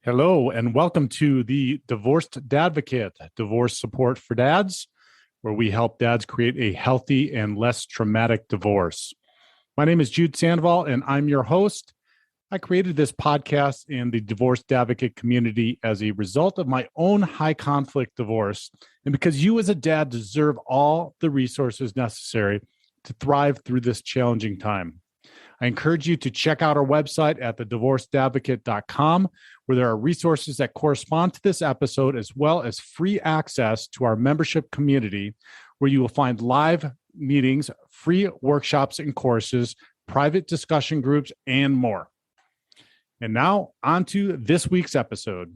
Hello, and welcome to the Divorced Dadvocate, divorce support for dads, where we help dads create a healthy and less traumatic divorce. My name is Jude Sandoval, and I'm your host. I created this podcast in the Divorced Advocate community as a result of my own high conflict divorce, and because you as a dad deserve all the resources necessary to thrive through this challenging time. I encourage you to check out our website at thedivorcedadvocate.com, where there are resources that correspond to this episode, as well as free access to our membership community, where you will find live meetings, free workshops and courses, private discussion groups, and more. And now, on to this week's episode.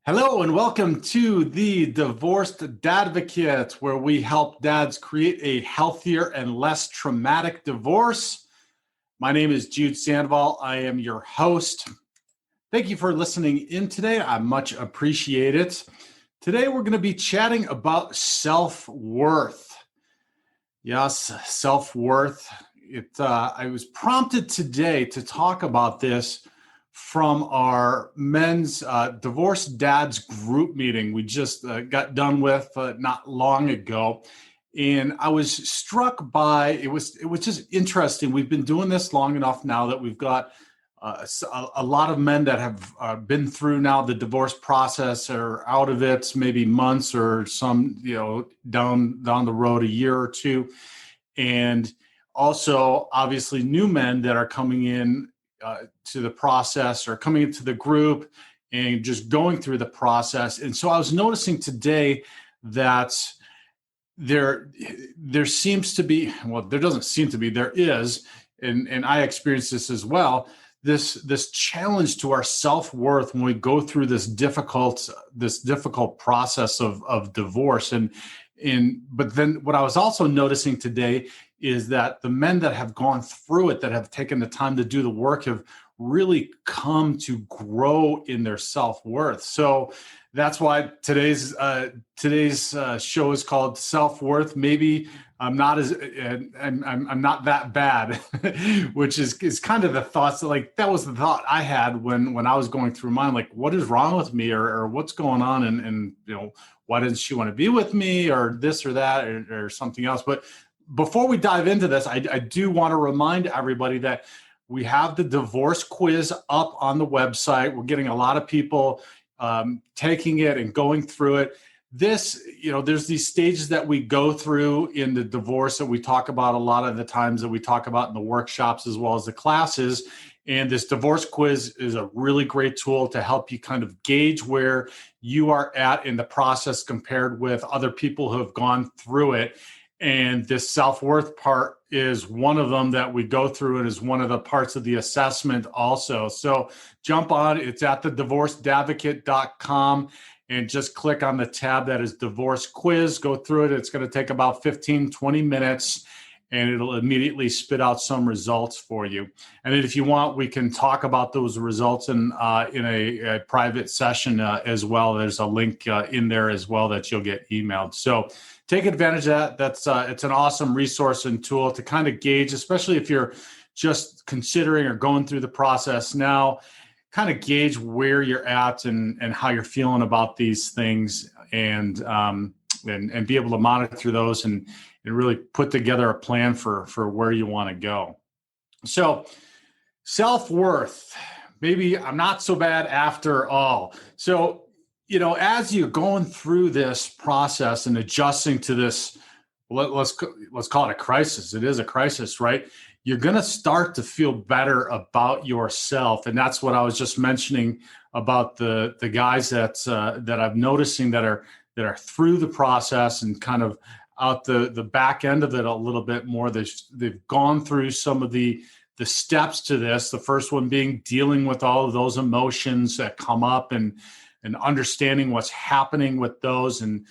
Hello, and welcome to the Divorced Dadvocate, where we help dads create a healthier and less traumatic divorce. My name is Jude Sandoval. I am your host. Thank you for listening in today. I much appreciate it. Today, we're going to be chatting about self-worth. Yes, self-worth. I was prompted today to talk about this from our men's divorced dads group meeting we just got done with not long ago. And I was struck by, it was just interesting. We've been doing this long enough now that we've got a lot of men that have been through now the divorce process or out of it, maybe months or some, down the road a year or two. And also obviously new men that are coming in to the process or coming into the group and just going through the process. And so I was noticing today that there seems to be, well, there doesn't seem to be, there is, and I experienced this as well, this challenge to our self-worth when we go through this difficult process of divorce. But then what I was also noticing today is that the men that have gone through it, that have taken the time to do the work, have really come to grow in their self-worth. So that's why today's show is called Self-Worth. Maybe I'm not that bad, which is kind of the thoughts that was the thought I had when I was going through mine, like, what is wrong with me or what's going on? And why doesn't she want to be with me or this or that or something else? But before we dive into this, I do want to remind everybody that we have the divorce quiz up on the website. We're getting a lot of people taking it and going through it. This, there's these stages that we go through in the divorce that we talk about a lot of the times, that we talk about in the workshops as well as the classes. And this divorce quiz is a really great tool to help you kind of gauge where you are at in the process compared with other people who have gone through it. And this self-worth part is one of them that we go through and is one of the parts of the assessment also. So jump on, it's at thedivorcedadvocate.com and just click on the tab that is divorce quiz. Go through it. It's going to take about 15, 20 minutes and it'll immediately spit out some results for you. And if you want, we can talk about those results in a private session as well. There's a link in there as well that you'll get emailed. So take advantage of that. It's an awesome resource and tool to kind of gauge, especially if you're just considering or going through the process now, kind of gauge where you're at and how you're feeling about these things and be able to monitor those and really put together a plan for where you want to go. So self-worth, maybe I'm not so bad after all. So, as you're going through this process and adjusting to this, let's call it a crisis. It is a crisis, right? You're going to start to feel better about yourself. And that's what I was just mentioning about the guys that I'm noticing that are through the process and kind of out the back end of it a little bit more. They've gone through some of the steps to this. The first one being dealing with all of those emotions that come up and understanding what's happening with those and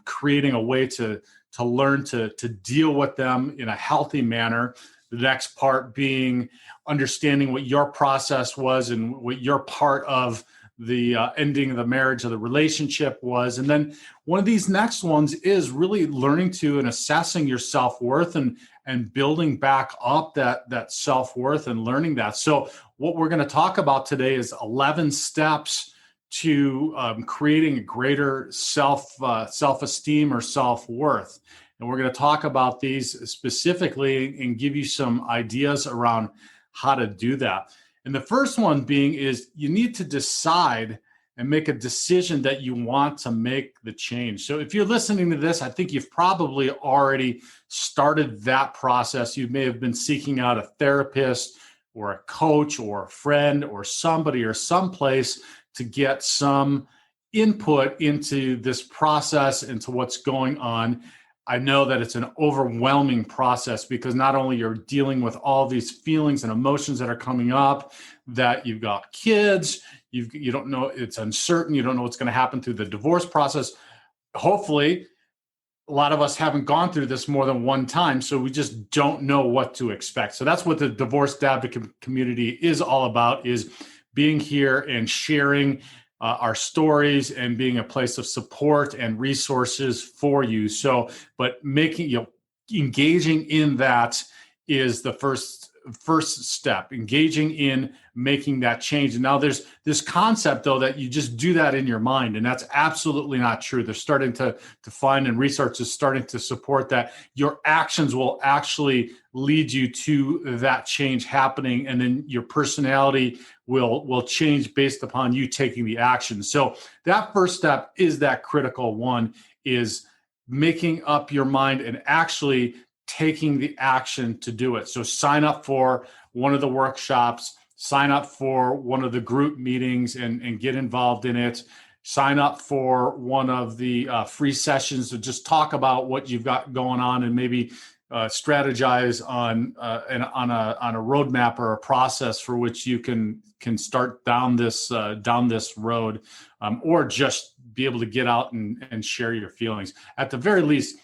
creating a way to learn to deal with them in a healthy manner. The next part being understanding what your process was and what your part of the ending of the marriage or the relationship was. And then one of these next ones is really learning to and assessing your self-worth and building back up that self-worth and learning that. So what we're going to talk about today is 11 steps to creating a greater self-esteem or self-worth. And we're going to talk about these specifically and give you some ideas around how to do that. And the first one being is you need to decide and make a decision that you want to make the change. So if you're listening to this, I think you've probably already started that process. You may have been seeking out a therapist or a coach or a friend or somebody or someplace to get some input into this process, into what's going on. I know that it's an overwhelming process because not only you're dealing with all these feelings and emotions that are coming up, that you've got kids, you don't know, it's uncertain, you don't know what's going to happen through the divorce process. Hopefully, a lot of us haven't gone through this more than one time, so we just don't know what to expect. So that's what the Divorced Advocate community is all about, is being here and sharing our stories and being a place of support and resources for you. So, but engaging in that is the first step, engaging in making that change. And now there's this concept, though, that you just do that in your mind, and that's absolutely not true. They're starting to find, and research is starting to support that your actions will actually lead you to that change happening, and then your personality will change based upon you taking the action. So that first step is that critical one, is making up your mind and actually taking the action to do it. So sign up for one of the workshops, sign up for one of the group meetings and get involved in it. Sign up for one of the free sessions to just talk about what you've got going on and maybe strategize on a roadmap or a process for which you can start down this road, or just be able to get out and share your feelings. At the very least,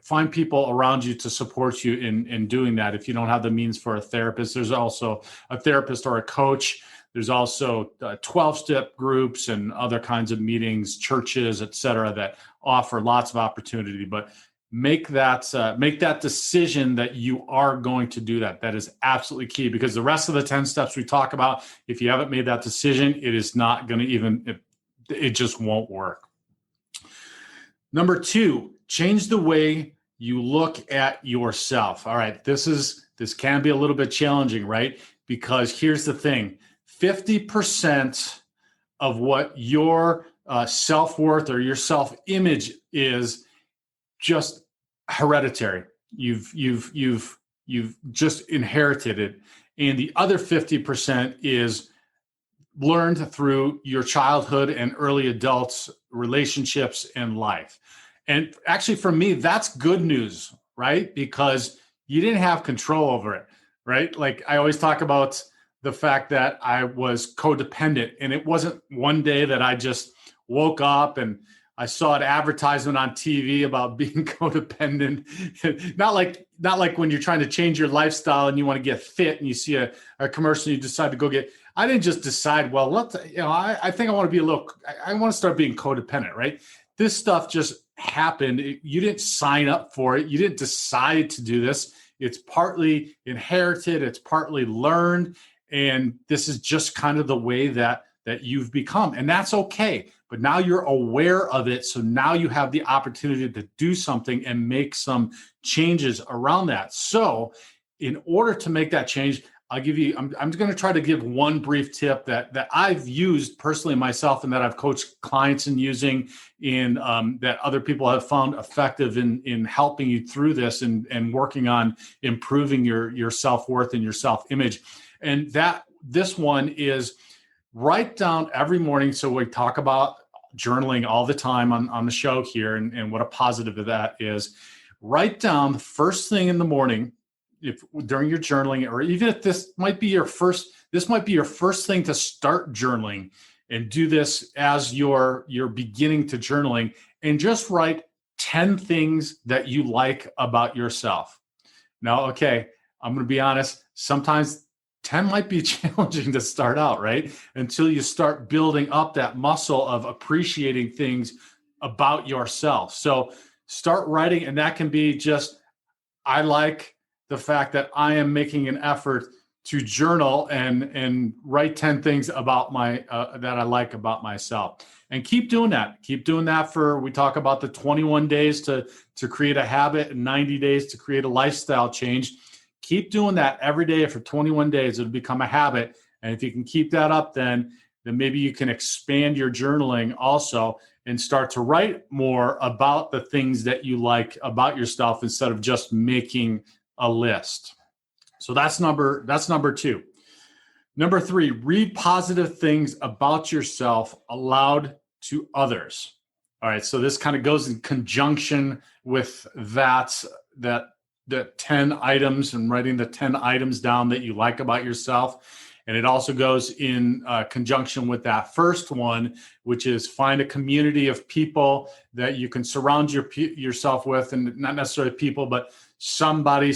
find people around you to support you in doing that. If you don't have the means for a therapist, there's also a therapist or a coach. There's also 12-step groups and other kinds of meetings, churches, et cetera, that offer lots of opportunity. But make that decision that you are going to do that. That is absolutely key, because the rest of the 10 steps we talk about, if you haven't made that decision, it is not going to it just won't work. Number 2, change the way you look at yourself. All right, this can be a little bit challenging, right? Because here's the thing: 50% of what your self-worth or your self-image is just hereditary. You've just inherited it, and the other 50% is learned through your childhood and early adults relationships and life. And actually, for me, that's good news, right? Because you didn't have control over it, right? Like I always talk about the fact that I was codependent, and it wasn't one day that I just woke up and I saw an advertisement on TV about being codependent. not like when you're trying to change your lifestyle and you want to get fit and you see a commercial, you decide to go get. I didn't just decide, well, I think I want to be I want to start being codependent, right? This stuff just happened. You didn't sign up for it. You didn't decide to do this. It's partly inherited. It's partly learned. And this is just kind of the way that you've become. And that's okay. But now you're aware of it. So now you have the opportunity to do something and make some changes around that. So in order to make that change, I'm going to try to give one brief tip that I've used personally myself, and that I've coached clients in using, that other people have found effective in helping you through this and working on improving your self-worth and your self-image. And this one is write down every morning. So we talk about journaling all the time on the show here, and what a positive of that is. Write down the first thing in the morning, if during your journaling, or even if this might be your first thing to start journaling, and do this as you're beginning to journaling, and just write 10 things that you like about yourself. Now, okay, I'm going to be honest, sometimes 10 might be challenging to start out, right? Until you start building up that muscle of appreciating things about yourself. So start writing, and that can be just, I like the fact that I am making an effort to journal and write 10 things about that I like about myself. And keep doing that. Keep doing that we talk about the 21 days to create a habit and 90 days to create a lifestyle change. Keep doing that every day for 21 days. It'll become a habit. And if you can keep that up, then maybe you can expand your journaling also and start to write more about the things that you like about yourself instead of just making a list. So that's number 2. Number 3, read positive things about yourself aloud to others. All right, so this kind of goes in conjunction with the 10 items and writing the 10 items down that you like about yourself. And it also goes in conjunction with that first one, which is find a community of people that you can surround yourself with, and not necessarily people, but somebody,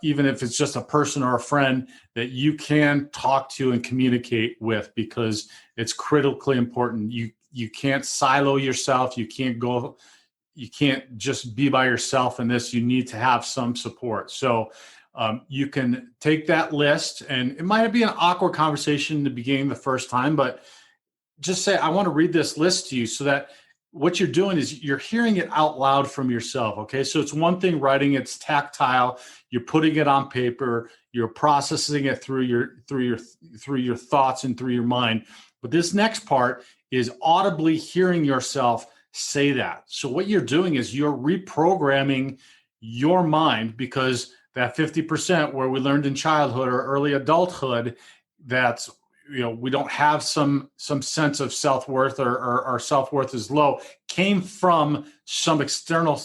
even if it's just a person or a friend that you can talk to and communicate with, because it's critically important. You can't silo yourself. You can't just be by yourself in this. You need to have some support. So you can take that list, and it might be an awkward conversation in the beginning the first time, but just say, I want to read this list to you, so that what you're doing is you're hearing it out loud from yourself. Okay. So it's one thing writing, it's tactile. You're putting it on paper. You're processing it through your thoughts and through your mind. But this next part is audibly hearing yourself say that. So what you're doing is you're reprogramming your mind, because that 50% where we learned in childhood or early adulthood that we don't have some sense of self-worth, or our self-worth is low, came from some external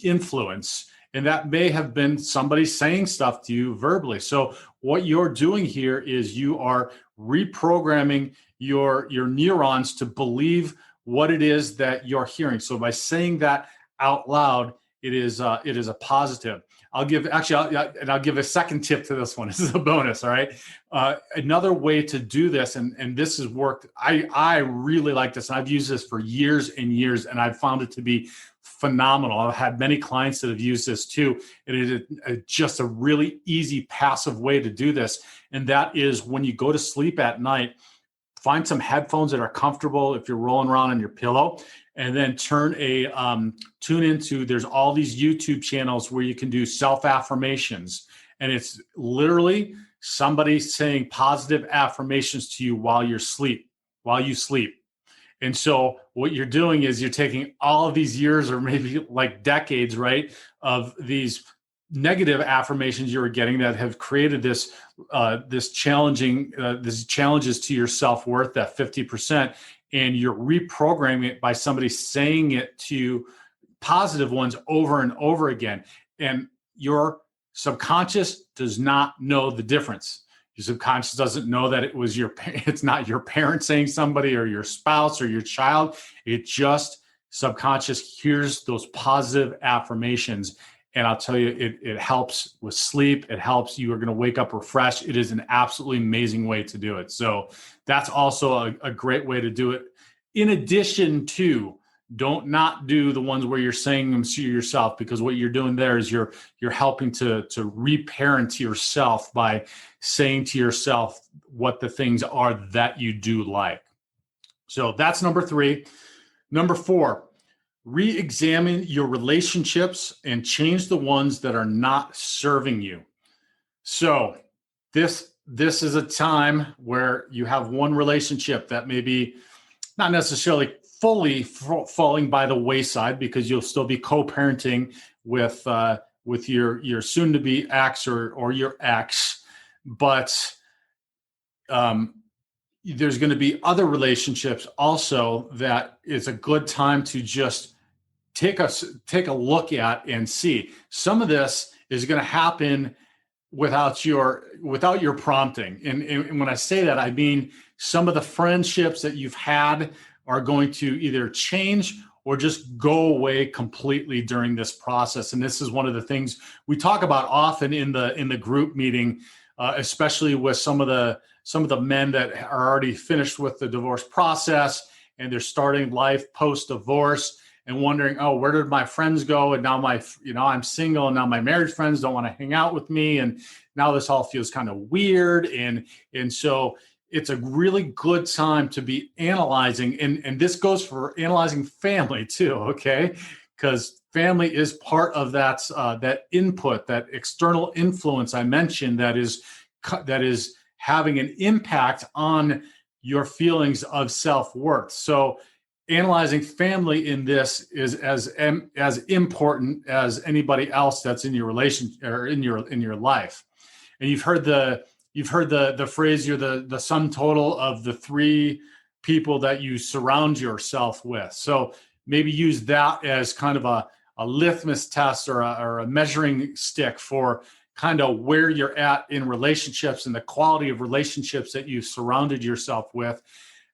influence, and that may have been somebody saying stuff to you verbally. So what you're doing here is you are reprogramming your neurons to believe what it is that you're hearing. So by saying that out loud, it is a positive. I'll give a second tip to this one. This is a bonus. All right. Another way to do this, and this has worked. I really like this, and I've used this for years and years, and I've found it to be phenomenal. I've had many clients that have used this too. It is just a really easy, passive way to do this. And that is, when you go to sleep at night, find some headphones that are comfortable if you're rolling around on your pillow, and then tune into, there's all these YouTube channels where you can do self-affirmations. And it's literally somebody saying positive affirmations to you while you sleep. And so what you're doing is you're taking all of these years, or maybe like decades, right, of these negative affirmations you were getting that have created these challenges to your self-worth, that 50%, and you're reprogramming it by somebody saying it to positive ones over and over again. And your subconscious does not know the difference. Your subconscious doesn't know that it's not your parent saying somebody, or your spouse, or your child. It just subconscious hears those positive affirmations. And I'll tell you, it helps with sleep. It helps. You are going to wake up refreshed. It is an absolutely amazing way to do it. So that's also a great way to do it. In addition to, don't not do the ones where you're saying them to yourself, because what you're doing there is you're helping to reparent yourself by saying to yourself what the things are that you do like. So that's number 3. Number 4, re-examine your relationships and change the ones that are not serving you. So this is a time where you have one relationship that may be not necessarily fully falling by the wayside, because you'll still be co-parenting with your soon-to-be ex or your ex, but there's going to be other relationships also that it's a good time to just take a look at and see. Some of this is going to happen without your prompting. And when I say that, I mean some of the friendships that you've had are going to either change, or just go away completely during this process. And this is one of the things we talk about often in the group meeting, especially with some of the men that are already finished with the divorce process and they're starting life post-divorce and wondering, oh, where did my friends go? And now I'm single, and now my married friends don't want to hang out with me, and now this all feels kind of weird. And so it's a really good time to be analyzing, and this goes for analyzing family too, okay? Because family is part of that input, that external influence I mentioned that is having an impact on your feelings of self-worth. So analyzing family in this is as important as anybody else that's in your relation or in your life. And you've heard the phrase, you're the sum total of the three people that you surround yourself with. So maybe use that as kind of a litmus test or a measuring stick for kind of where you're at in relationships and the quality of relationships that you've surrounded yourself with,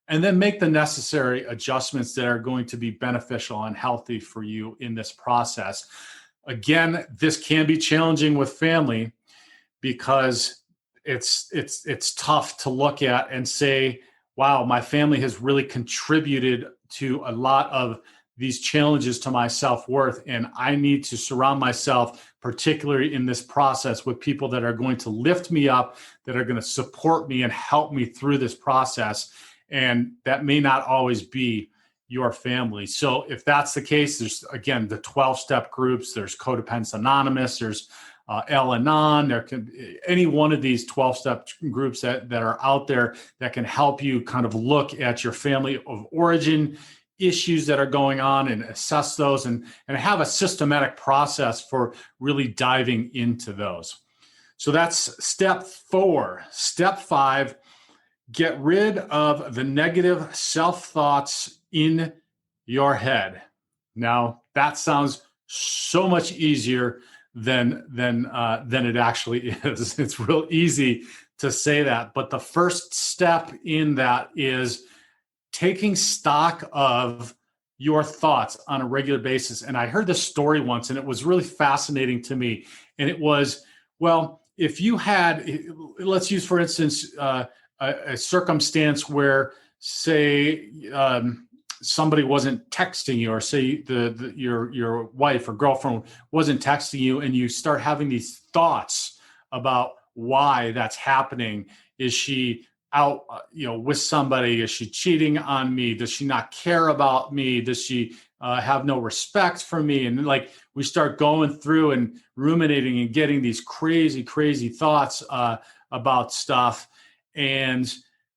and then make the necessary adjustments that are going to be beneficial and healthy for you in this process. Again, this can be challenging with family because it's tough to look at and say, wow, my family has really contributed to a lot of these challenges to my self-worth, and I need to surround myself, particularly in this process, with people that are going to lift me up, that are going to support me and help me through this process. And that may not always be your family. So if that's the case, there's, again, the 12-step groups, there's Codependence Anonymous, there's Al-Anon, there can any one of these 12-step groups that are out there that can help you kind of look at your family of origin issues that are going on and assess those and have a systematic process for really diving into those. So that's step 4. Step 5, get rid of the negative self-thoughts in your head. Now, that sounds so much easier than it actually is. It's real easy to say that, but the first step in that is taking stock of your thoughts on a regular basis. And I heard this story once, and it was really fascinating to me. And it was, well, if you had, let's use, for instance, a circumstance where, say, somebody wasn't texting you, or say your wife or girlfriend wasn't texting you, and you start having these thoughts about why that's happening. Is she out, with somebody? Is she cheating on me? Does she not care about me? Does she have no respect for me? And like we start going through and ruminating and getting these crazy, crazy thoughts about stuff. And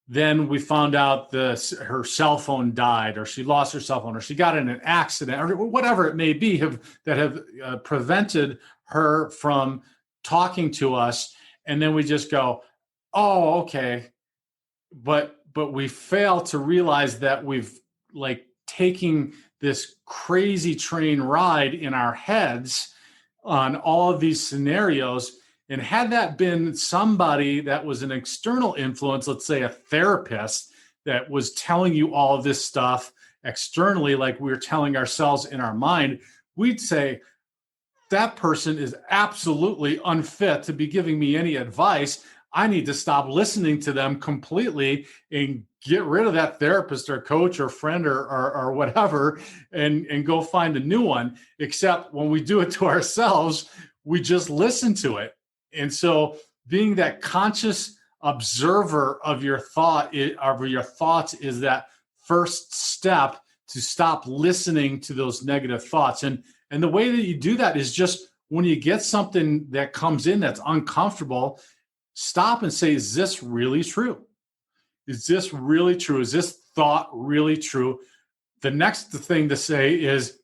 then we found out her cell phone died, or she lost her cell phone, or she got in an accident, or whatever it may be that have prevented her from talking to us. And then we just go, oh, okay. But we fail to realize that we've taking this crazy train ride in our heads on all of these scenarios. And had that been somebody that was an external influence, let's say a therapist that was telling you all of this stuff externally, like we were telling ourselves in our mind, we'd say, that person is absolutely unfit to be giving me any advice. I need to stop listening to them completely and get rid of that therapist or coach or friend or whatever, and go find a new one. Except when we do it to ourselves, we just listen to it. And so being that conscious observer of your thoughts is that first step to stop listening to those negative thoughts. And the way that you do that is just when you get something that comes in that's uncomfortable, stop and say, is this really true? Is this really true? Is this thought really true? The next thing to say is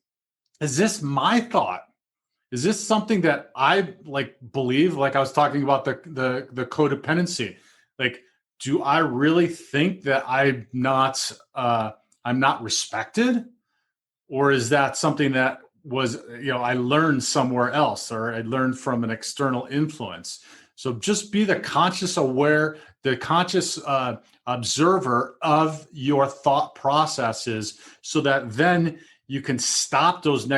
this my thought? Is this something that I believe? Like I was talking about the codependency. Do I really think that I'm not respected? Or is that something that was, I learned somewhere else, or I learned from an external influence? So just be the conscious observer of your thought processes, so that then you can stop those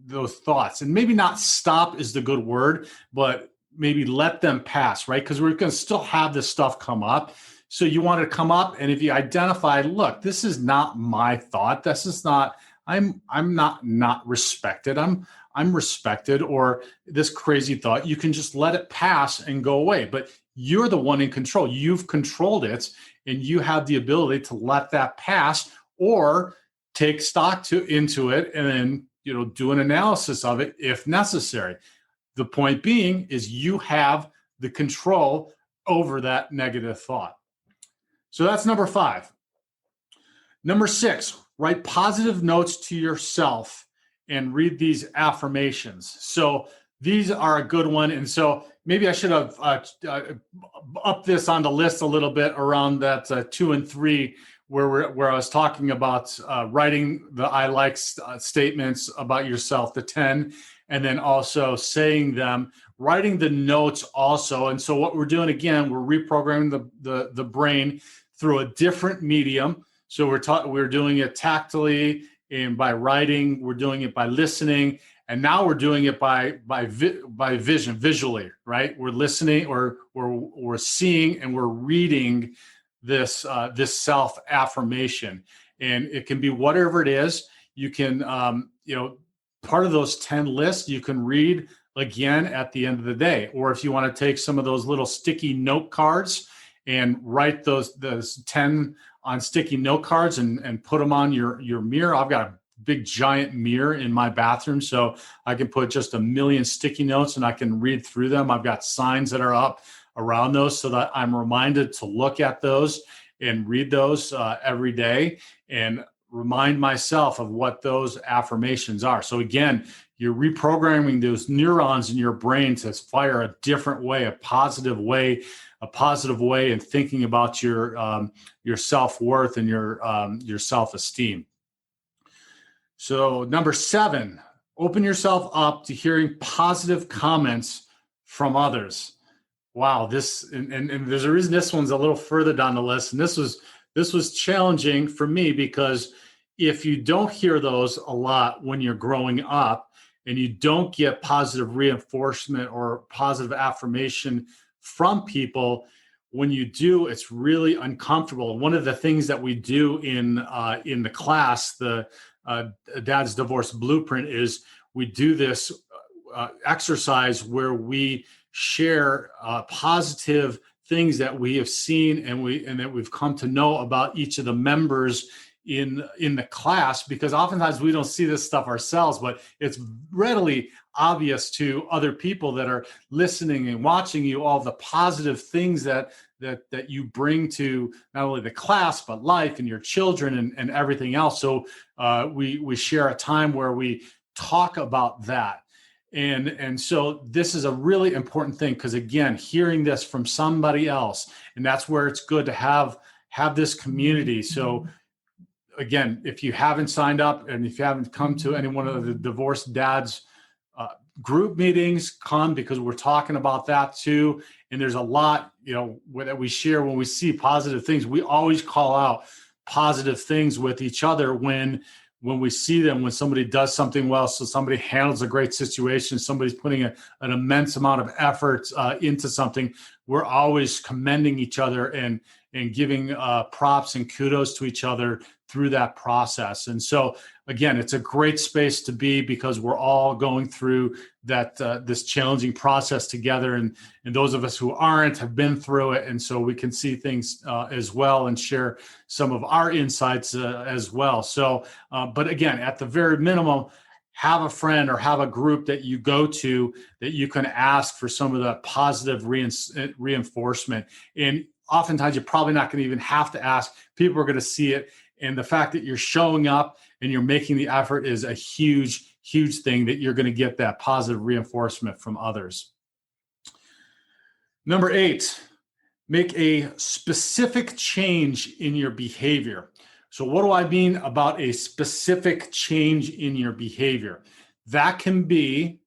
those thoughts. And maybe not stop is the good word, but maybe let them pass, right? Because we're going to still have this stuff come up. So you want to come up, and if you identify, look, this is not my thought. This is not, I'm not respected. I'm respected, or this crazy thought, you can just let it pass and go away. But you're the one in control. You've controlled it, and you have the ability to let that pass or take stock into it, and then, do an analysis of it if necessary. The point being is you have the control over that negative thought. So that's number 5. Number 6, write positive notes to yourself and read these affirmations. So these are a good one. And so maybe I should have upped this on the list a little bit around that 2 and 3, where I was talking about writing the I like statements about yourself, the 10, and then also saying them, writing the notes also. And so what we're doing, again, we're reprogramming the brain through a different medium. So we're doing it tactily and by writing. We're doing it by listening, and now we're doing it by vision, visually, right? We're listening, or we're seeing, and we're reading this self affirmation, and it can be whatever it is. You can part of those 10 lists you can read again at the end of the day, or if you want to take some of those little sticky note cards and write those 10 on sticky note cards and put them on your mirror. I've got a big giant mirror in my bathroom, so I can put just a million sticky notes and I can read through them. I've got signs that are up around those so that I'm reminded to look at those and read those every day and remind myself of what those affirmations are. So again, you're reprogramming those neurons in your brain to fire a different way, a positive way in thinking about your self-worth and your self-esteem. So number 7, open yourself up to hearing positive comments from others. Wow, and there's a reason this one's a little further down the list. And this was challenging for me, because if you don't hear those a lot when you're growing up, and you don't get positive reinforcement or positive affirmation from people, when you do, it's really uncomfortable. One of the things that we do in the class, the Dad's Divorce Blueprint, is we do this exercise where we share positive things that we have seen and that we've come to know about each of the members in the class, because oftentimes we don't see this stuff ourselves, but it's readily obvious to other people that are listening and watching you, all the positive things that you bring to not only the class, but life and your children and everything else. So we share a time where we talk about that. And so this is a really important thing, because again, hearing this from somebody else, and that's where it's good to have this community. So again, if you haven't signed up and if you haven't come to any one of the Divorced Dads group meetings, come, because we're talking about that too. And there's a lot, that we share when we see positive things. We always call out positive things with each other when we see them, when somebody does something well. So somebody handles a great situation, somebody's putting an immense amount of effort into something. We're always commending each other and giving props and kudos to each other through that process. And so again, it's a great space to be, because we're all going through that this challenging process together. And those of us who aren't have been through it. And so we can see things as well and share some of our insights as well. So, but again, at the very minimum, have a friend or have a group that you go to that you can ask for some of the positive reinforcement. And oftentimes you're probably not going to even have to ask. People are going to see it. And the fact that you're showing up and you're making the effort is a huge, huge thing, that you're going to get that positive reinforcement from others. Number 8, make a specific change in your behavior. So what do I mean about a specific change in your behavior? That can be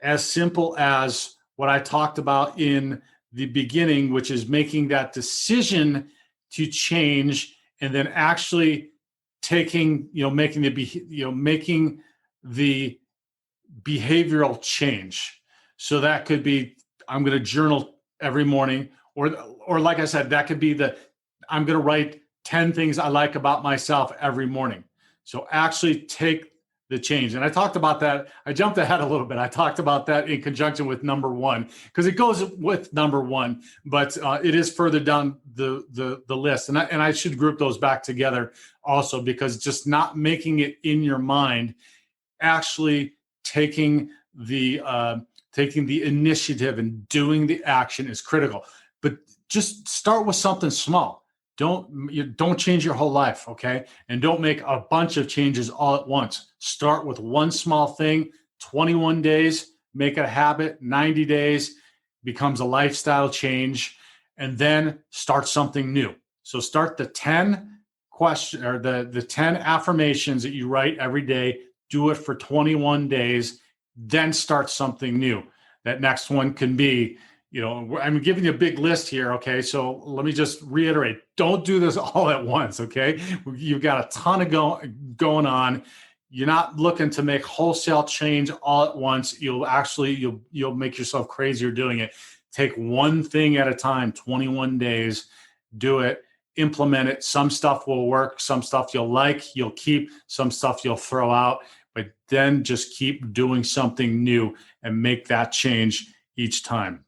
as simple as what I talked about in the beginning, which is making that decision to change and then actually making the behavioral change. So that could be, I'm going to journal every morning, or like I said, that could be I'm going to write 10 things I like about myself every morning. So actually take the change. And I talked about that. I jumped ahead a little bit. I talked about that in conjunction with number one, because it goes with number one, but it is further down the list. And I should group those back together also, because just not making it in your mind, actually taking the initiative and doing the action is critical. But just start with something small. Don't change your whole life, okay? And don't make a bunch of changes all at once. Start with one small thing, 21 days, make it a habit, 90 days becomes a lifestyle change, and then start something new. So start the 10 the 10 affirmations that you write every day, do it for 21 days, then start something new. That next one can be, I'm giving you a big list here, okay? So let me just reiterate. Don't do this all at once, okay? You've got a ton of going on. You're not looking to make wholesale change all at once. You'll make yourself crazier doing it. Take one thing at a time, 21 days, do it, implement it. Some stuff will work, some stuff you'll keep, some stuff you'll throw out, but then just keep doing something new and make that change each time.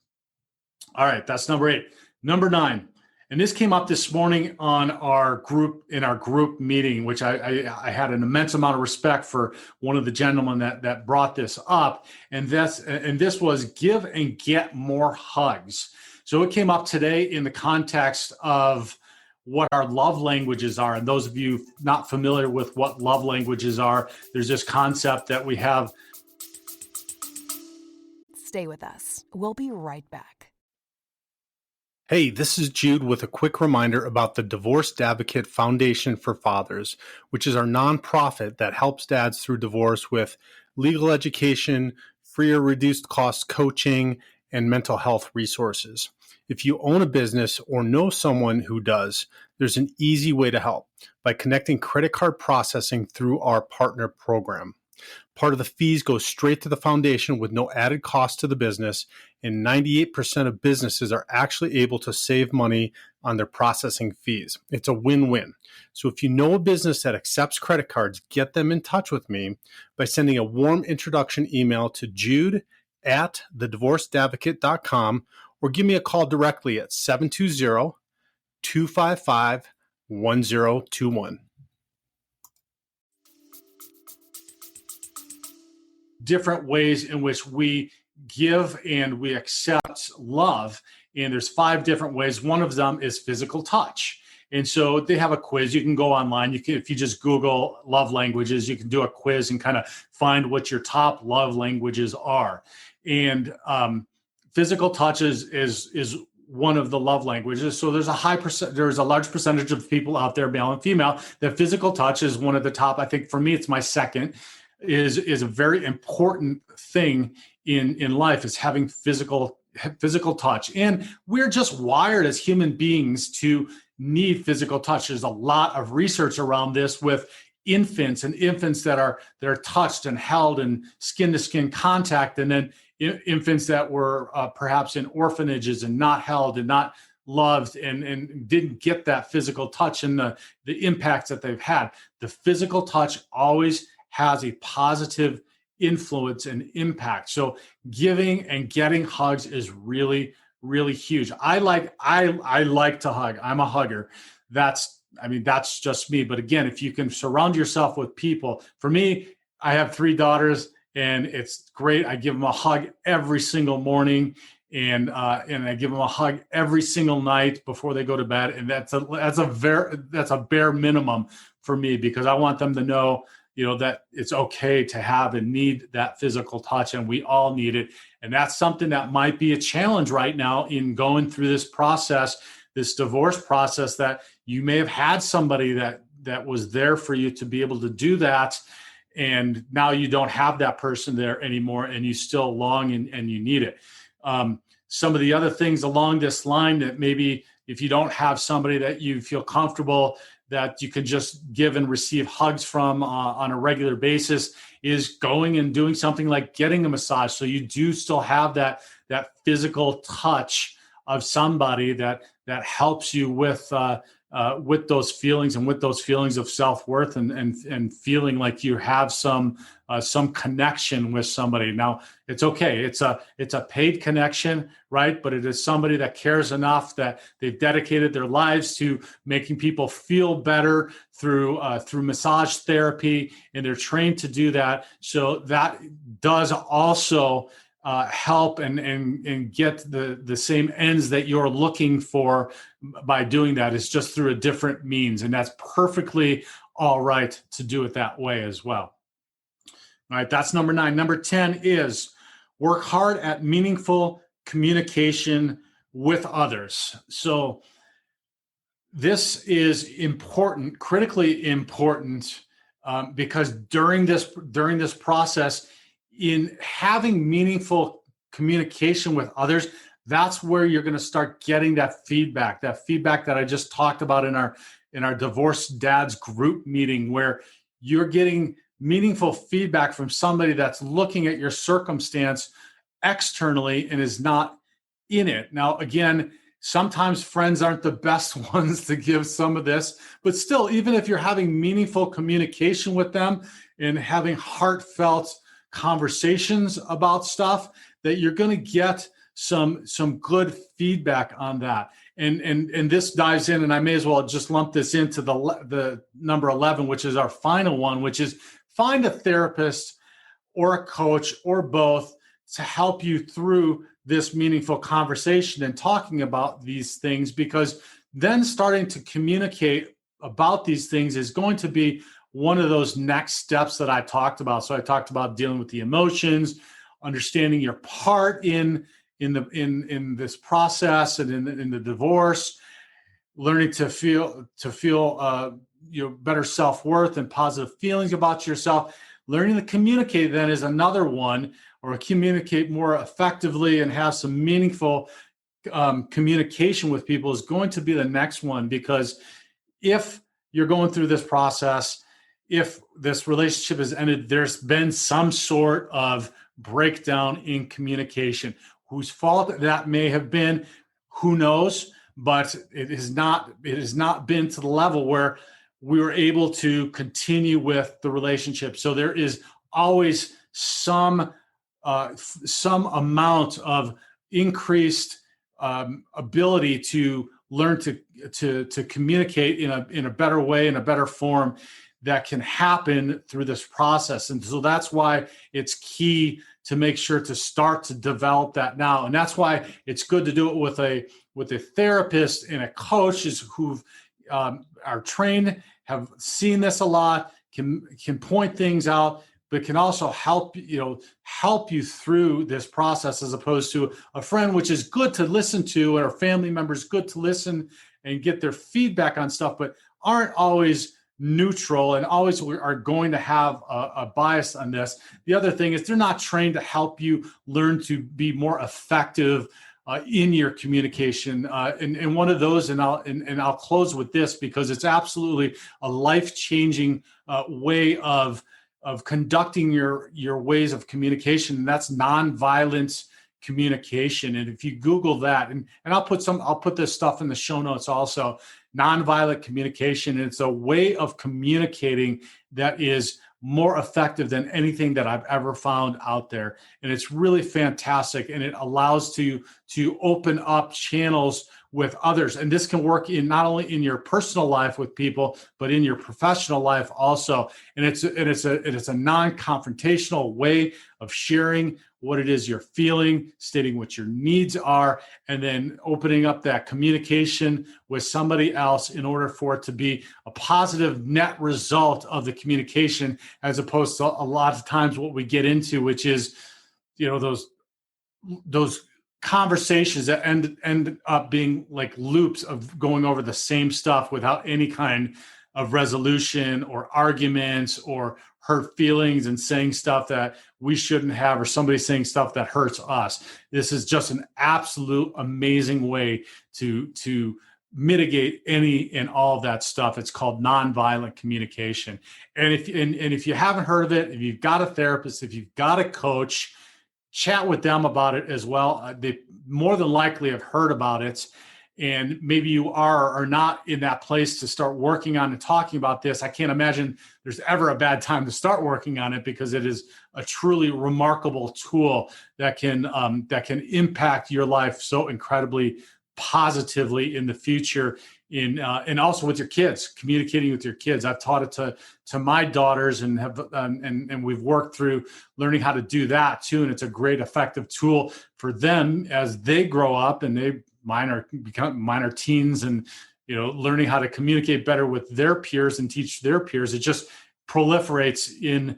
All right, that's number 8. Number 9, and this came up this morning in our group meeting, which I had an immense amount of respect for one of the gentlemen that brought this up, and this was give and get more hugs. So it came up today in the context of what our love languages are. And those of you not familiar with what love languages are, there's this concept that we have. Stay with us. We'll be right back. Hey, this is Jude with a quick reminder about the Divorced Advocate Foundation for Fathers, which is our nonprofit that helps dads through divorce with legal education, free or reduced cost coaching, and mental health resources. If you own a business or know someone who does, there's an easy way to help by connecting credit card processing through our partner program. Part of the fees go straight to the foundation with no added cost to the business, and 98% of businesses are actually able to save money on their processing fees. It's a win-win. So if you know a business that accepts credit cards, get them in touch with me by sending a warm introduction email to jude@thedivorcedadvocate.com or give me a call directly at 720-255-1021. Different ways in which we give and we accept love. And there's 5 different ways. One of them is physical touch. And so they have a quiz. You can go online. If you just Google love languages, you can do a quiz and kind of find what your top love languages are. And physical touch is one of the love languages. So there's a large percentage of people out there, male and female, that physical touch is one of the top. I think for me, it's my second. Is a very important thing in life, is having physical touch. And we're just wired as human beings to need physical touch. There's a lot of research around this with infants that are touched and held and skin to skin contact, and then infants that were perhaps in orphanages and not held and not loved and didn't get that physical touch and the impacts that they've had. The physical touch always has a positive influence and impact. So giving and getting hugs is really, really huge. I like to hug. I'm a hugger. That's just me. But again, if you can surround yourself with people, for me, I have 3 daughters and it's great. I give them a hug every single morning, and I give them a hug every single night before they go to bed. And that's a bare minimum for me, because I want them to know that it's okay to have and need that physical touch, and we all need it. And that's something that might be a challenge right now in going through this process, this divorce process, that you may have had somebody that was there for you to be able to do that. And now you don't have that person there anymore, and you still long and you need it. some of the other things along this line that maybe if you don't have somebody that you feel comfortable that you can just give and receive hugs from on a regular basis, is going and doing something like getting a massage. So you do still have that physical touch of somebody that helps you with those feelings and with those feelings of self-worth and feeling like you have some connection with somebody. Now, it's okay. It's a paid connection, right? But it is somebody that cares enough that they've dedicated their lives to making people feel better through massage therapy, and they're trained to do that. So that does also help and get the same ends that you're looking for by doing that. It's just through a different means, and that's perfectly all right to do it that way as well. All right, that's number 9. Number 10 is work hard at meaningful communication with others. So this is important, critically important, because during this process, in having meaningful communication with others, that's where you're going to start getting that feedback that I just talked about in our divorced dads group meeting, where you're getting meaningful feedback from somebody that's looking at your circumstance externally and is not in it. Now, again, sometimes friends aren't the best ones to give some of this, but still, even if you're having meaningful communication with them and having heartfelt conversations about stuff, that you're going to get some good feedback on that. And this dives in, and I may as well just lump this into the number 11, which is our final one, which is find a therapist or a coach or both to help you through this meaningful conversation and talking about these things, because then starting to communicate about these things is going to be one of those next steps that I talked about. So I talked about dealing with the emotions, understanding your part in this process and in the divorce, learning to feel better self-worth and positive feelings about yourself. Learning to communicate then is another one, or communicate more effectively and have some meaningful communication with people is going to be the next one. Because if you're going through this process, if this relationship has ended, there's been some sort of breakdown in communication. Whose fault that may have been, who knows? But it has not been to the level where we were able to continue with the relationship. So there is always some amount of increased ability to learn to communicate in a better way, in a better form, that can happen through this process. And so that's why it's key to make sure to start to develop that now. And that's why it's good to do it with a therapist and a coach who are trained, have seen this a lot, can point things out, but can also help you through this process, as opposed to a friend, which is good to listen to, or a family member is good to listen and get their feedback on stuff, but aren't always neutral and always are going to have a bias on this. The other thing is they're not trained to help you learn to be more effective in your communication. And one of those, and I'll close with this, because it's absolutely a life-changing way of conducting your ways of communication, and that's nonviolent communication. And if you Google that, and I'll put this stuff in the show notes also, nonviolent communication. And it's a way of communicating that is more effective than anything that I've ever found out there. And it's really fantastic. And it allows to open up channels with others. And this can work in not only in your personal life with people, but in your professional life also. And it's a non-confrontational way of sharing what it is you're feeling, stating what your needs are, and then opening up that communication with somebody else in order for it to be a positive net result of the communication, as opposed to a lot of times what we get into, which is, those conversations that end up being like loops of going over the same stuff without any kind of resolution or arguments or hurt feelings and saying stuff that we shouldn't have, or somebody saying stuff that hurts us. This is just an absolute amazing way to mitigate any and all of that stuff. It's called nonviolent communication. And if you haven't heard of it, if you've got a therapist, if you've got a coach, chat with them about it as well. They more than likely have heard about it. And maybe you are or not in that place to start working on and talking about this. I can't imagine there's ever a bad time to start working on it, because it is a truly remarkable tool that can impact your life so incredibly positively in the future, and also with your kids, communicating with your kids. I've taught it to my daughters, and have and we've worked through learning how to do that too. And it's a great effective tool for them as they grow up, and mine are teens, and learning how to communicate better with their peers and teach their peers. It just proliferates in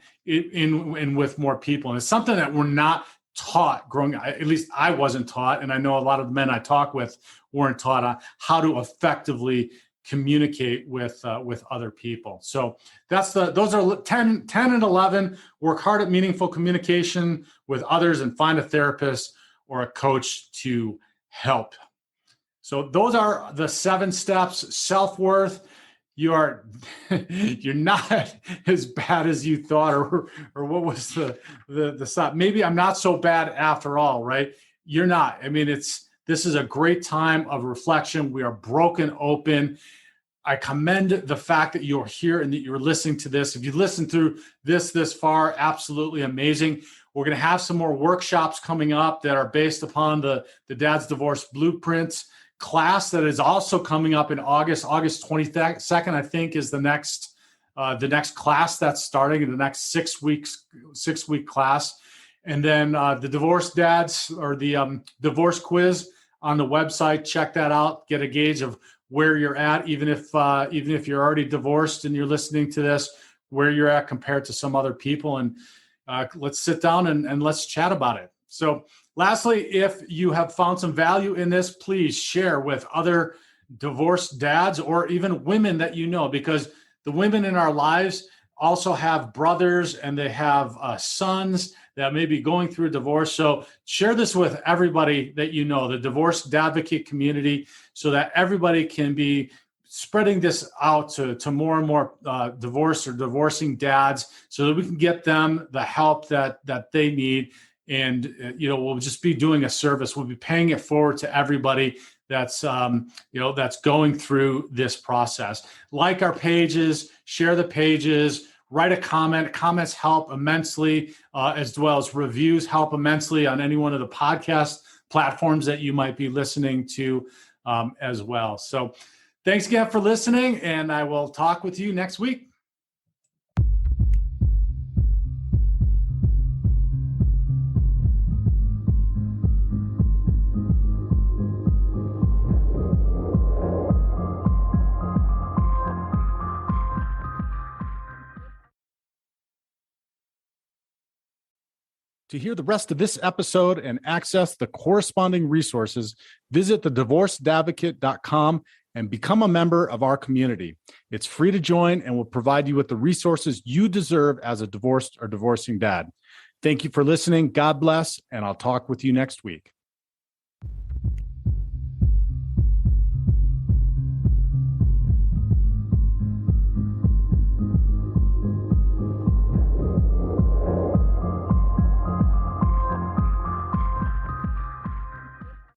with more people, and it's something that we're not taught growing up. At least I wasn't taught, and I know a lot of the men I talk with weren't taught on how to effectively communicate with other people. So those are 10 and 11. Work hard at meaningful communication with others, and find a therapist or a coach to help. So those are the 7 steps. Self-worth. You're not as bad as you thought, or what was the stop? Maybe I'm not so bad after all, right? You're not. I mean, this is a great time of reflection. We are broken open. I commend the fact that you're here and that you're listening to this. If you listened through this far, absolutely amazing. We're going to have some more workshops coming up that are based upon the Dad's Divorce Blueprints class that is also coming up in August 22nd, I think, is the next class that's starting in the next 6 week class. And then the Divorce Dads, or the divorce quiz on the website. Check that out. Get a gauge of where you're at, even if you're already divorced and you're listening to this, where you're at compared to some other people. And let's sit down and let's chat about it. So lastly, if you have found some value in this, please share with other divorced dads, or even women that you know, because the women in our lives also have brothers, and they have sons that may be going through a divorce. So share this with everybody that you know, the divorce advocate community, so that everybody can be spreading this out to more and more divorced or divorcing dads, so that we can get them the help that they need. And we'll just be doing a service. We'll be paying it forward to everybody that's that's going through this process. Like our pages, share the pages, write a comment. Comments help immensely, as well as reviews help immensely on any one of the podcast platforms that you might be listening to as well. So thanks again for listening, and I will talk with you next week. To hear the rest of this episode and access the corresponding resources, visit thedivorcedadvocate.com and become a member of our community. It's free to join and will provide you with the resources you deserve as a divorced or divorcing dad. Thank you for listening. God bless, and I'll talk with you next week.